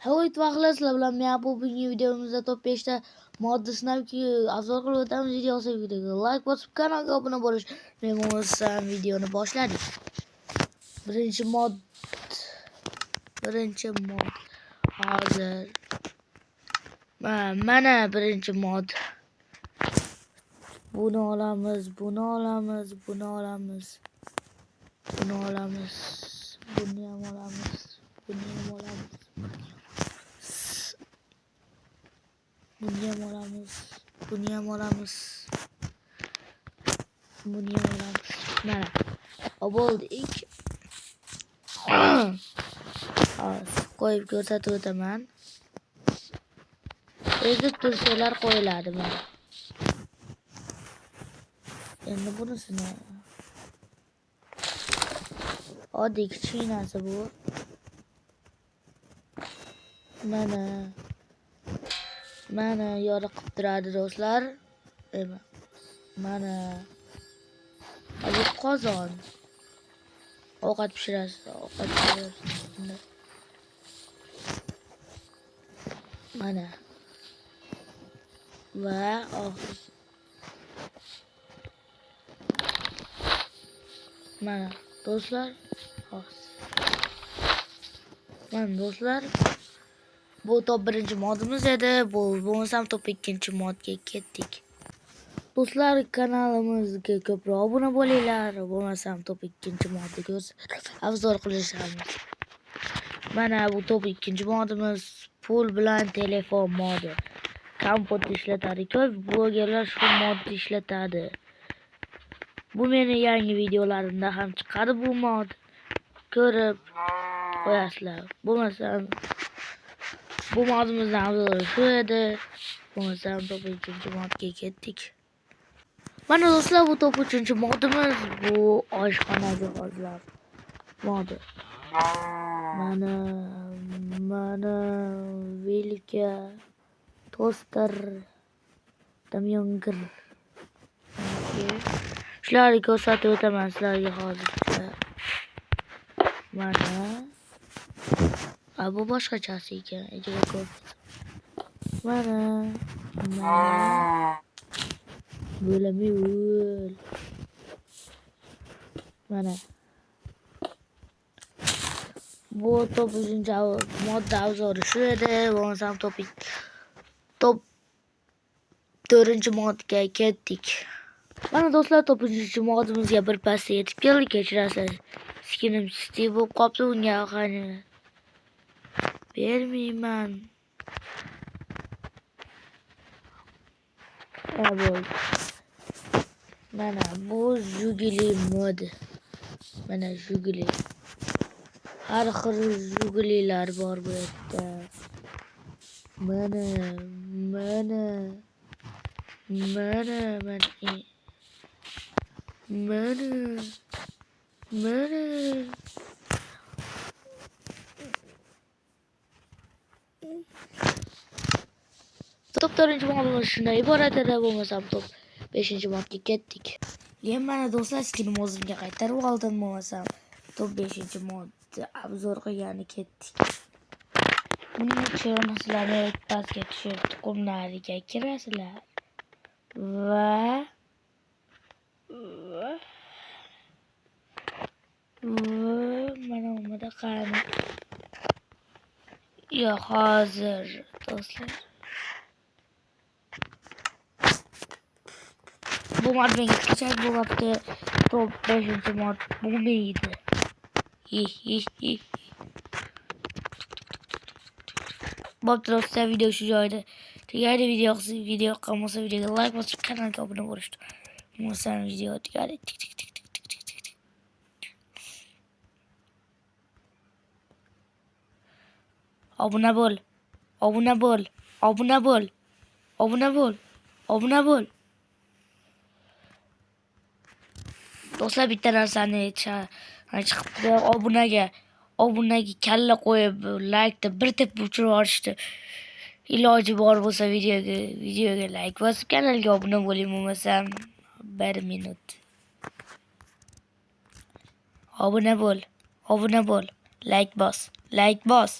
Havayt vaqtlar bilan men bugungi videomizda top 5 ta modni sinabki afzal qilib o'tamiz. Videoga like bosib kanalga obuna bo'lish. Men bo'lsam videoni boshladik. Birinchi mod hozir mana birinchi mod. Buni olamiz. Buni ham olamiz. Buni ham olamiz. Mana oldik. Qo'yib ko'rsatib o'taman. Ezib tursalar qo'yiladi mana. Endi bunisini oddiy kichkinasi bu. Mana yoriqib turadi do'stlar. Mana bu qozon. Ovqat pishirasiz. Mana. Va mana do'stlar. Bu top birinchi modimiz edi. Bu bo'lmasam top ikkinchi modga ketdik. Do'stlar, kanalimizga ko'proq obuna bo'linglar. Bo'lmasam top ikkinchi modni afzal qilishamiz. Mana bu top ikkinchi modimiz pul bilan telefon modi. Kompot ishlatadi. Ko'p blogerlar shu modni ishlatadi. Bu meni yangi videolarimda ham chiqadi bu mod. Ko'rib qo'yasizlar. Bo'lmasam bu modimizdan afzali shu edi. Bo'lmasam top ikkinchi modga ketdik. Mana do'stlar, bu top 3 modimiz. Bu oshxona jihozlar modi. Mana vilka, toster, damyongir. Shularni ko'rsatib o'taman sizlarga hozircha. Mana bu boshqachasi ekan. Mana bo'lamiyul. Mana bu top 3 modda avzori shu edi. Bo'lmasam top 4 modga ketdik. Mana do'stlar, top 3 modimizga bir pasda yetib keldik. Kechirasiz, skinim Steve bo'lib qolibdi. Unga qani bermayman. Mana bu Juguli modi. Mana Juguli. Har xil Jugulilar bor bu yerda. Mana top 4 modimiz shunday iborat edi. Bo'lmasam top 5 modga ketdik. Mana do'stlar, skinim o'zimga qaytarib oldim. Bo'lmasam top 5 mod obzor qilgani ketdik. Buning uchun sizlarni pastga tushib tuqumlariga kirasizlar va mana bunda qani. Yo'q, hozir do'stlar. Bu mod menga kerak bo'libdi. Top 5 mod bo'lmaydi. Bo'pti do'stlar, video shu joyda. Tugadi. Video yoqqan videoga like bosib kanalga obuna bo'lishdi. Bo'lmasam video tugadi. Obuna bo'l. Do'stlar, bitta narsani chiqibdi. Obunaga kalla qo'yib, like bir tep uchirib yuborishdi. Iloji bor bo'lsa videoga like bosib kanalga obuna bo'ling. Bo'lmasam 1 minut. Obuna bo'l. Like bos.